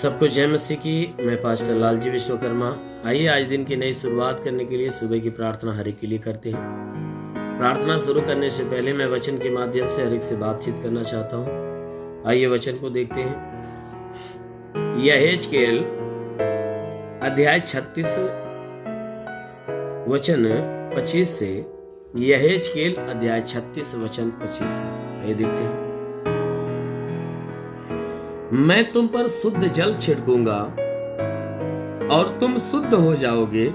सबको जय मसीह की। मैं पास्टर लालजी विश्वकर्मा। आइए आज दिन की नई शुरुआत करने के लिए सुबह की प्रार्थना हर एक के लिए करते हैं। प्रार्थना शुरू करने से पहले मैं वचन के माध्यम से हर एक से बातचीत करना चाहता हूँ। आइए वचन को देखते हैं। यहेजकेल अध्याय 36 वचन 25 से। यहेजकेल अध्याय 36 वचन 25 से आइए देखते हैं। मैं तुम पर शुद्ध जल छिड़कूंगा और तुम शुद्ध हो जाओगे,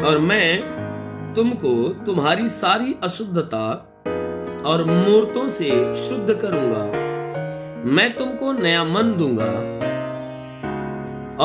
और मैं तुमको तुम्हारी सारी अशुद्धता और मूर्तों से शुद्ध करूंगा। मैं तुमको नया मन दूंगा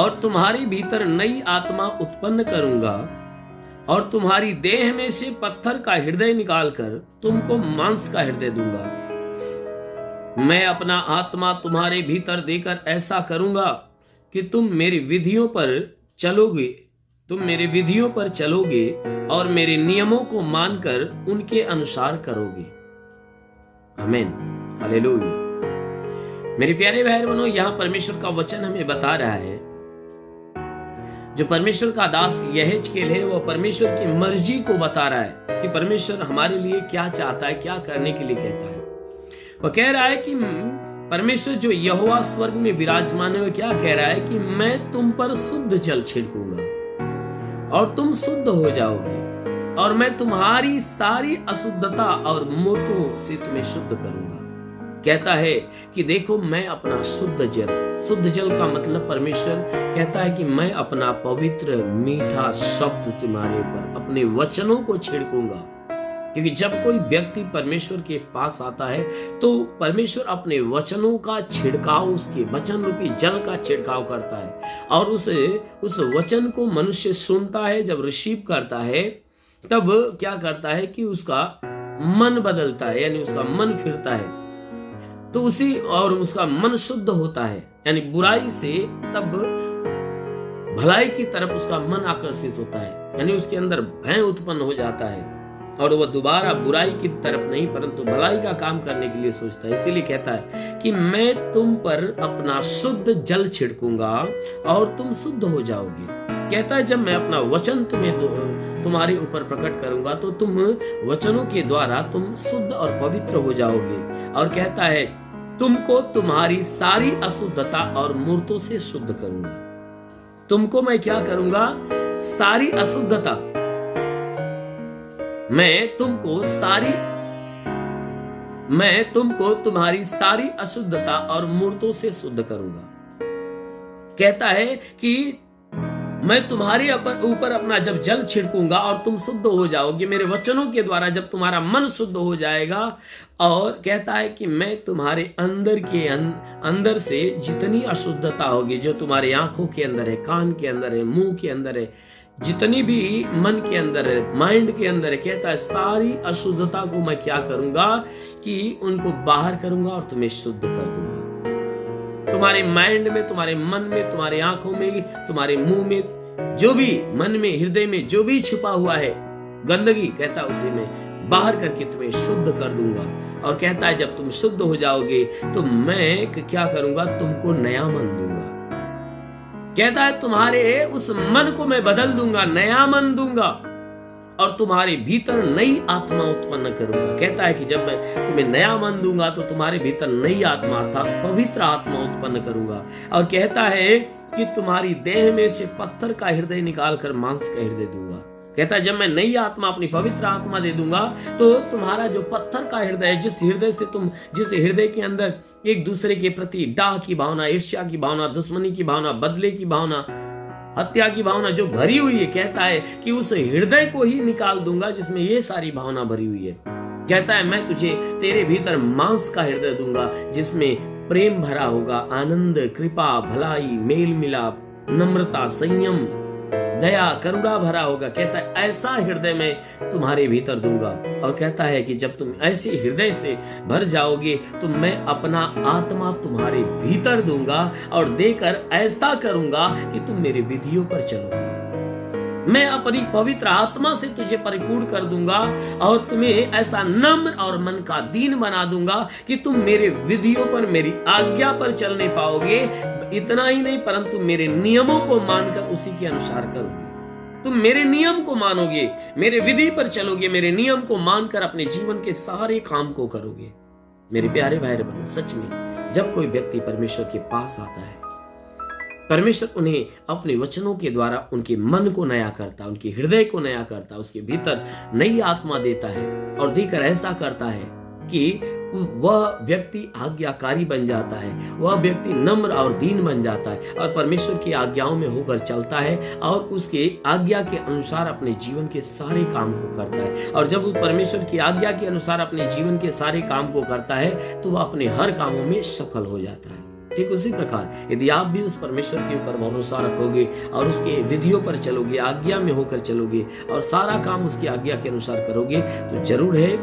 और तुम्हारे भीतर नई आत्मा उत्पन्न करूंगा, और तुम्हारी देह में से पत्थर का हृदय निकालकर तुमको मांस का हृदय दूंगा। मैं अपना आत्मा तुम्हारे भीतर देकर ऐसा करूंगा कि तुम मेरी विधियों पर चलोगे, और मेरे नियमों को मानकर उनके अनुसार करोगे। आमीन, हालेलुया। मेरे प्यारे भाई बहनों, यहाँ परमेश्वर का वचन हमें बता रहा है, जो परमेश्वर का दास यहेजकेल है, वो परमेश्वर की मर्जी को बता रहा है कि परमेश्वर हमारे लिए क्या चाहता है, क्या करने के लिए कहता है। वह कह रहा है कि परमेश्वर जो यहोवा स्वर्ग में विराजमान है, वह क्या कह रहा है कि मैं तुम पर शुद्ध जल छिड़कूंगा और तुम शुद्ध हो जाओगे, और मैं तुम्हारी सारी अशुद्धता और मूर्तों से तुम्हें शुद्ध करूंगा। कहता है कि देखो, मैं अपना शुद्ध जल का मतलब परमेश्वर कहता है कि मैं अपना पवित्र मीठा शब्द तुम्हारे ऊपर, अपने वचनों को छिड़कूंगा। क्योंकि जब कोई व्यक्ति परमेश्वर के पास आता है तो परमेश्वर अपने वचनों का छिड़काव, उसके वचन रूपी जल का छिड़काव करता है, और उस वचन को मनुष्य सुनता है। जब रिसीव करता है तब क्या करता है कि उसका मन बदलता है, यानी उसका मन फिरता है, तो उसका मन शुद्ध होता है, यानी बुराई से तब भलाई की तरफ उसका मन आकर्षित होता है, यानी उसके अंदर भय उत्पन्न हो जाता है, और वह दोबारा बुराई की तरफ नहीं परंतु भलाई का काम करने के लिए सोचता है। इसीलिए कहता है कि मैं तुम पर अपना शुद्ध जल छिड़कूंगा और तुम शुद्ध हो जाओगे। कहता है जब मैं अपना वचन तुम्हारे ऊपर प्रकट करूंगा तो तुम वचनों के द्वारा तुम शुद्ध और पवित्र हो जाओगे। और कहता है तुमको तुम्हारी सारी अशुद्धता और मूर्तों से शुद्ध करूंगा। तुमको मैं क्या करूंगा? सारी अशुद्धता, मैं तुमको तुम्हारी सारी अशुद्धता और मूर्तों से शुद्ध करूंगा। कहता है कि मैं तुम्हारे ऊपर अपना जब जल छिड़कूंगा और तुम शुद्ध हो जाओगे मेरे वचनों के द्वारा, जब तुम्हारा मन शुद्ध हो जाएगा। और कहता है कि मैं तुम्हारे अंदर से जितनी अशुद्धता होगी, जो तुम्हारे आंखों के अंदर है, कान के अंदर है, मुंह के अंदर है, जितनी भी मन के अंदर है, माइंड के अंदर है, कहता है सारी अशुद्धता को मैं क्या करूंगा कि उनको बाहर करूंगा और तुम्हें शुद्ध कर दूंगा। तुम्हारे माइंड में, तुम्हारे मन में, तुम्हारे आंखों में, तुम्हारे मुंह में, जो भी मन में, हृदय में जो भी छुपा हुआ है गंदगी, कहता है उसे मैं बाहर करके तुम्हें शुद्ध कर दूंगा। और कहता है जब तुम शुद्ध हो जाओगे तो मैं क्या करूंगा? तुमको नया मन दूंगा। कहता है तुम्हारे उस मन को मैं बदल दूंगा, नया मन दूंगा, और तुम्हारे भीतर नई आत्मा उत्पन्न करूंगा। कहता है कि जब मैं तुम्हें नया मन दूंगा तो तुम्हारे भीतर नई आत्मा अर्थात पवित्र आत्मा उत्पन्न करूंगा। और कहता है कि तुम्हारी देह में से पत्थर का हृदय निकालकर मांस का हृदय दूंगा। कहता है जब मैं नई आत्मा, अपनी पवित्र आत्मा दे दूंगा तो तुम्हारा जो पत्थर का हृदय है, जिस हृदय के अंदर एक दूसरे के प्रति डाह की भावना, ईर्ष्या की भावना, दुश्मनी की भावना, बदले की भावना, हत्या की भावना जो भरी हुई है, कहता है कि उस हृदय को ही निकाल दूंगा जिसमें ये सारी भावना भरी हुई है। कहता है मैं तुझे तेरे भीतर मांस का हृदय दूंगा, जिसमें प्रेम भरा होगा, आनंद, कृपा, भलाई, मेल मिलाप, नम्रता, संयम, दया, करुणा भरा होगा। कहता है ऐसा हृदय मैं तुम्हारे भीतर दूंगा। और कहता है कि जब तुम ऐसे हृदय से भर जाओगे तो मैं अपना आत्मा तुम्हारे भीतर दूंगा और देकर ऐसा करूंगा कि तुम मेरे विधियों पर चलोगे। मैं अपनी पवित्र आत्मा से तुझे परिपूर्ण कर दूंगा और तुम्हें ऐसा नम्र और मन का दीन बना दूंगा कि तुम मेरे विधियों पर, मेरी आज्ञा पर चलने पाओगे। इतना ही नहीं, परंतु मेरे नियमों को मानकर उसी के अनुसार करोगे। तुम मेरे नियम को मानोगे, मेरे विधि पर चलोगे, मेरे नियम को मानकर अपने जीवन के सारे काम को करोगे। मेरे प्यारे भाई बहनों, सच में जब कोई व्यक्ति परमेश्वर के पास आता है, परमेश्वर उन्हें अपने वचनों के द्वारा उनके मन को नया करता, उनके हृदय को नया करता, उसके भीतर नई आत्मा देता है और देकर ऐसा करता है कि वह व्यक्ति आज्ञाकारी बन जाता है, वह व्यक्ति नम्र और दीन बन जाता है और परमेश्वर की आज्ञाओं में होकर चलता है और उसके आज्ञा के अनुसार अपने जीवन के सारे काम को करता है। और जब उस परमेश्वर की आज्ञा के अनुसार अपने जीवन के सारे काम को करता है तो वह अपने हर कामों में सफल हो जाता है। ठीक उसी प्रकार यदि आप भी उस परमेश्वर के ऊपर भरोसा रखोगे और उसके विधियों पर चलोगे, आज्ञा में होकर चलोगे और सारा काम उसकी आज्ञा के अनुसार करोगे, तो जरूर है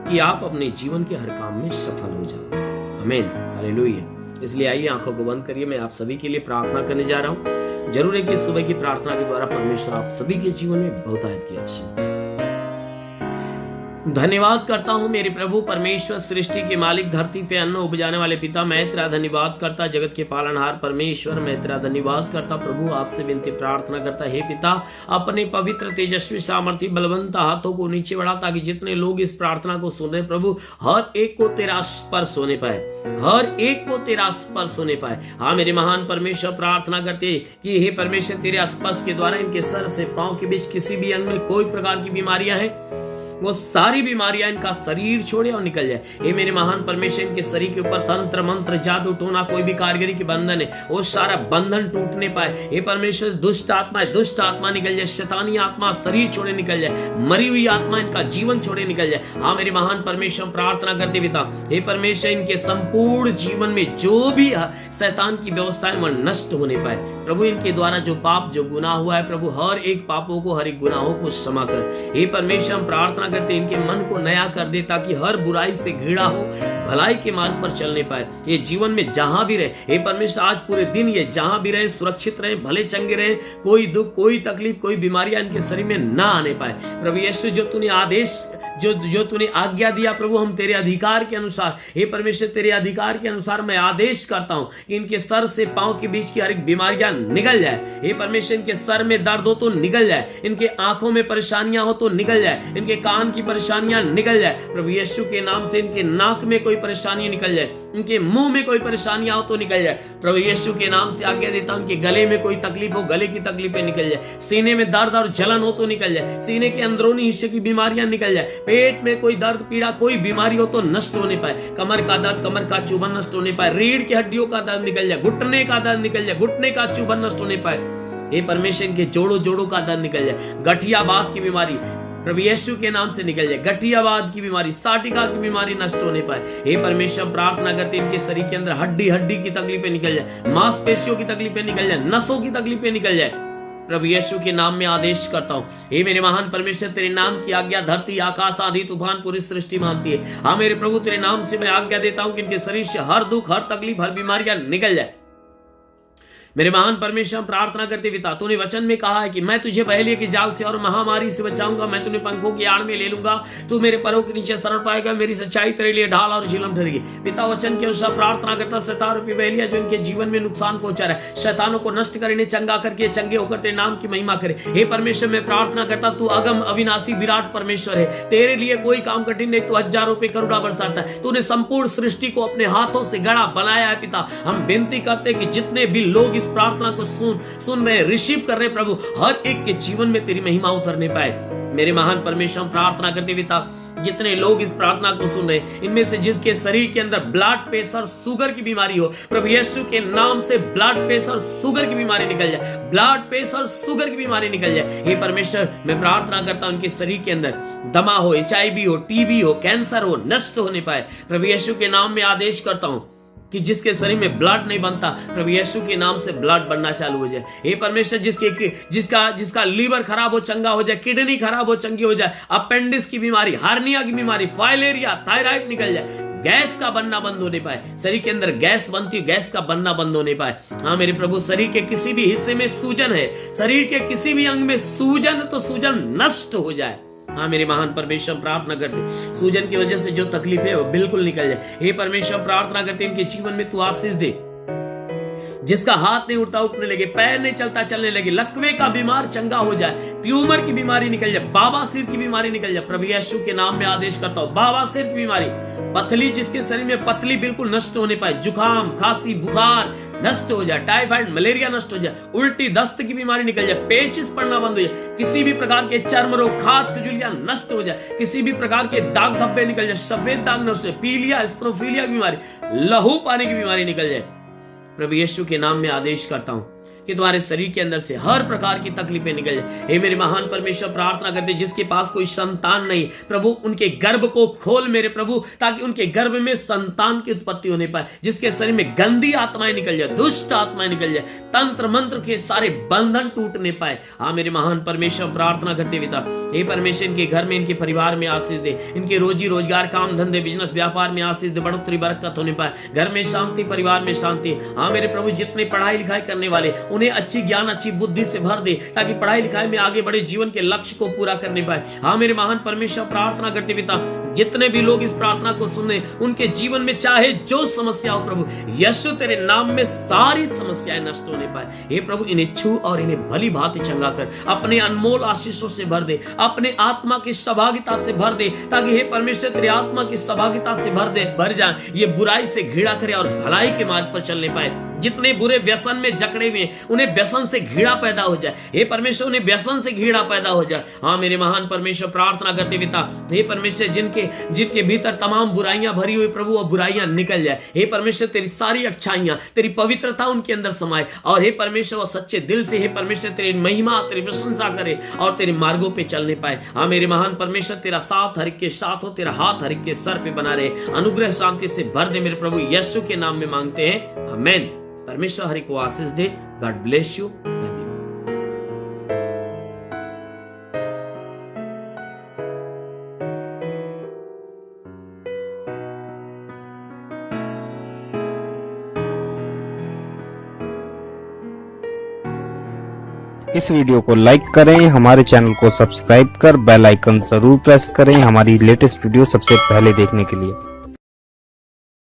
कि आप अपने जीवन के हर काम में सफल हो जाओगे। आमीन, हालेलुया। इसलिए आइए आंखों को बंद करिए, मैं आप सभी के लिए प्रार्थना करने जा रहा हूँ। जरूर है कि सुबह की प्रार्थना के द्वारा परमेश्वर आप सभी के जीवन में बहुतायत की आशीष दे। धन्यवाद करता हूँ मेरे प्रभु परमेश्वर, सृष्टि के मालिक, धरती पे अन्न उपजाने वाले पिता, मैं तेरा धन्यवाद करता। जगत के पालनहार परमेश्वर, मैं तेरा धन्यवाद करता। प्रभु आपसे विनती प्रार्थना करता, हे पिता, अपने पवित्र तेजस्वी सामर्थ्य बलवंत हाथों को नीचे बढ़ा ताकि जितने लोग इस प्रार्थना को सुन रहे प्रभु, हर एक को तेरा स्पर्श होने पाए, हर एक को तेरा स्पर्श होने पाए। हाँ मेरे महान परमेश्वर, प्रार्थना करते कि हे परमेश्वर, तेरे स्पर्श के द्वारा इनके सर से पांव के बीच किसी भी अंग में कोई प्रकार की बीमारियां हैं, वो सारी बीमारियां इनका शरीर छोड़े और निकल जाए। ये मेरे महान परमेश्वर, इनके शरीर के ऊपर तंत्र मंत्र जादू टोना कोई भी कारीगरी की बंधन है वो सारा बंधन टूटने पाए। ये परमेश्वर, दुष्ट आत्मा निकल जाए, शैतानी आत्मा शरीर छोड़े निकल जाए, मरी हुई आत्मा इनका जीवन छोड़े निकल जाए। हाँ मेरे महान परमेश्वर, प्रार्थना करते पिता, हे परमेश्वर, इनके संपूर्ण जीवन में जो भी शैतान की व्यवस्था है वह नष्ट होने पाए। प्रभु इनके द्वारा जो पाप जो गुनाह हुआ है प्रभु, हर एक पापों को, हर एक गुनाहों को क्षमा कर। हे परमेश्वर, हम प्रार्थना करते इनके मन को नया कर दे ताकि हर बुराई से घृणा हो, भलाई के मार्ग पर चलने पाए। ये जीवन में जहां भी रहे, हे परमेश्वर, आज पूरे दिन ये जहां भी रहे सुरक्षित रहे, भले चंगे रहे, कोई दुख, कोई तकलीफ, कोई बीमारियां इनके शरीर में ना आने पाए। प्रभु यीशु, जो तूने आदेश, जो तूने आज्ञा दिया प्रभु, हम तेरे अधिकार के अनुसार, हे परमेश्वर, तेरे अधिकार के अनुसार मैं आदेश करता हूं कि इनके सर से पांव के बीच की हर एक बीमारियां निकल जाए। हे परमेश्वर, इनके सर में दर्द हो तो निकल जाए, इनके आंखों में परेशानियां हो तो निकल जाए, इनके कान की परेशानियां निकल जाए। प्रभु यीशु के नाम से इनके नाक में कोई परेशानी निकल जाए, इनके मुंह में कोई परेशानियां हो तो निकल जाए। प्रभु यीशु के नाम से आज्ञा देता हूं, इनके गले में कोई तकलीफ हो, गले की तकलीफें निकल जाए, सीने में दर्द और जलन हो तो निकल जाए, सीने के अंदरूनी हिस्से की बीमारियां निकल जाए, पेट में कोई दर्द पीड़ा कोई बीमारी हो तो नष्ट होने पाए, कमर का दर्द, कमर का चुभन नष्ट होने पाए, रीढ़ की हड्डियों का दर्द निकल जाए, घुटने का दर्द निकल जाए, घुटने का चुभन नष्ट होने पाए। हे परमेश्वर, के जोड़ों का दर्द निकल जाए, गठियावात की बीमारी प्रभु यीशु के नाम से निकल जाए, गठियावात की बीमारी, साटिका की बीमारी नष्ट होने पाए। हे परमेश्वर, प्रार्थना करते इनके शरीर के अंदर हड्डी की तकलीफें निकल जाए, मांसपेशियों की तकलीफें निकल जाए, नसों की तकलीफें निकल जाए। प्रभु यीशु के नाम में आदेश करता हूं, हे मेरे महान परमेश्वर, तेरे नाम की आज्ञा धरती, आकाश, आंधी, तूफान, पूरी सृष्टि मानती है। हाँ मेरे प्रभु, तेरे नाम से मैं आज्ञा देता हूं कि इनके शरीर से हर दुख, हर तकलीफ, हर बीमारियां निकल जाए। मेरे महान परमेश्वर, प्रार्थना करते पिता, तूने वचन में कहा है कि मैं तुझे बहेलिये के जाल से और महामारी से बचाऊंगा, मैं तुझे पंखों की आड़ में ले लूंगा, तू मेरे पैरों के नीचे शरण पाएगा, मेरी सच्चाई तेरे लिए ढाल और झिलम ठहरेगी। पिता वचन के अनुसार प्रार्थना करता, शैतान रूपी बहेलिया जो इनके जीवन में नुकसान पहुंचा रहा है, शैतानों को नष्ट कर, इन्हें चंगा करके चंगे होकर तेरे नाम की महिमा करे। हे परमेश्वर, मैं प्रार्थना करता, तू अगम अविनाशी विराट परमेश्वर है, तेरे लिए कोई काम कठिन नहीं, तू हजारों पे करुणा बरसाता है, तूने संपूर्ण सृष्टि को अपने हाथों से गढ़ा बनाया है। पिता हम विनती करते कि जितने भी लोग इस प्रार्थना को सुन रहे, रिसीव कर रहे प्रभु, हर एक के जीवन में तेरी महिमा उतरने पाए। मेरे महान परमेश्वर, प्रार्थना करते पिता, जितने लोग इस प्रार्थना को सुन रहे, इनमें से जिसके शरीर के अंदर ब्लड प्रेशर, शुगर की बीमारी हो, प्रभु यीशु के नाम से ब्लड प्रेशर, शुगर की बीमारी निकल जाए, ब्लड प्रेशर, शुगर की बीमारी निकल जाए। हे परमेश्वर, मैं प्रार्थना करता हूं, उनके शरीर के अंदर दमा हो, HIV हो, TB हो, कैंसर हो, नष्ट होने पाए। प्रभु यीशु के नाम में आदेश करता हूं कि जिसके शरीर में ब्लड नहीं बनता, प्रभु यीशु के नाम से ब्लड बनना चालू हो जाए। हे परमेश्वर, जिसका लीवर खराब हो चंगा हो जाए, किडनी खराब हो चंगी हो जाए, अपेंडिक्स की बीमारी, हार्निया की बीमारी, फाइलेरिया, थायराइड निकल जाए, गैस का बनना बंद होने पाए, शरीर के अंदर गैस बनती है, गैस का बनना बंद होने पाए। हाँ मेरे प्रभु, शरीर के किसी भी हिस्से में सूजन है, शरीर के किसी भी अंग में सूजन, तो सूजन नष्ट हो जाए। हाँ मेरे महान परमेश्वर, प्रार्थना करते सूजन की वजह से जो तकलीफ है वो बिल्कुल निकल जाए। हे परमेश्वर, प्रार्थना करते इनके जीवन में तू आशीष दे। जिसका हाथ नहीं उठता उठने लगे, पैर नहीं चलता चलने लगे, लकवे का बीमार चंगा हो जाए, ट्यूमर की बीमारी निकल जाए, बाबासीर की बीमारी निकल जाए। प्रभु यीशु के नाम में आदेश करता हूं, बाबासीर की बीमारी, पथली जिसके शरीर में पतली बिल्कुल नष्ट होने पाए, जुकाम, खांसी, बुखार नष्ट हो जाए, टाइफाइड, मलेरिया नष्ट हो जाए, उल्टी दस्त की बीमारी निकल जाए, पेचिस पड़ना बंद हो जाए, किसी भी प्रकार के चर्म रोग, खाज खुजलियां नष्ट हो जाए, किसी भी प्रकार के दाग धब्बे निकल जाए, सफेद दाग नष्ट हो जाए, पीलिया, स्ट्रोफीलिया की बीमारी, लहू पाने की बीमारी निकल जाए। प्रभु यीशु के नाम में आदेश करता हूं कि तुम्हारे शरीर के अंदर से हर प्रकार की तकलीफें निकल जाए। हे मेरे महान परमेश्वर, प्रार्थना करते जिसके पास कोई संतान नहीं, प्रभु उनके गर्भ को खोल मेरे प्रभु, ताकि उनके गर्भ में संतान की उत्पत्ति होने पाए। जिसके शरीर में गंदी आत्माएं निकल जाए, दुष्ट आत्माएं निकल जाए, तंत्र मंत्र के सारे बंधन टूटने पाए। हाँ मेरे महान परमेश्वर, प्रार्थना करते पिता, हे परमेश्वर, इनके घर में, इनके परिवार में आशीष दे, इनके रोजी रोजगार, काम धंधे, बिजनेस, व्यापार में आशीष दे, बढ़ोतरी बरकत होने पाए, घर में शांति, परिवार में शांति। हाँ मेरे प्रभु, जितने पढ़ाई लिखाई करने वाले उन्हें अच्छी ज्ञान, अच्छी बुद्धि से भर दे, ताकि पढ़ाई लिखाई में आगे बढ़े, जीवन के लक्ष्य को पूरा करने पाए। हाँ मेरे महान परमेश्वर, प्रार्थना करते पिता, जितने भी लोग इस प्रार्थना को सुने, उनके जीवन में चाहे जो समस्या हो प्रभु यीशु, तेरे नाम में सारी समस्याएं नष्ट होने पाए। हे प्रभु, इन्हें छू और इन्हें भली भांति चंगा कर, अपने अनमोल आशीषों से भर दे, अपने आत्मा की सहभागिता से भर दे, ताकि हे परमेश्वर, तेरी आत्मा की सहभागिता से भर जाए, ये बुराई से घृणा करे और भलाई के मार्ग पर चलने पाए। जितने बुरे व्यसन में जकड़े हुए उन्हें व्यसन से घृणा पैदा हो जाए। हे परमेश्वर, उन्हें व्यसन से घृणा पैदा हो जाए। हाँ मेरे महान परमेश्वर, प्रार्थना करते पिता, हे परमेश्वर, जिनके भीतर तमाम बुराइयां भरी हुई प्रभु, वो बुराइयां निकल जाए। हे परमेश्वर, तेरी सारी अच्छाइयां, तेरी पवित्रता उनके अंदर समाए, और हे परमेश्वर, वो सच्चे दिल से हे परमेश्वर तेरी महिमा, तेरी प्रशंसा करे और तेरे मार्गों पे चलने पाए। हाँ मेरे महान परमेश्वर, तेरा साथ हर एक के साथ हो, तेरा हाथ हर एक के सर पे बना रहे, अनुग्रह शांति से भर दे मेरे प्रभु यीशु के नाम में मांगते हैं, आमीन। परमेश्वर हरि को आशीष दे। God bless you. धन्यवाद। इस वीडियो को लाइक करें, हमारे चैनल को सब्सक्राइब कर बेल आइकन जरूर प्रेस करें हमारी लेटेस्ट वीडियो सबसे पहले देखने के लिए।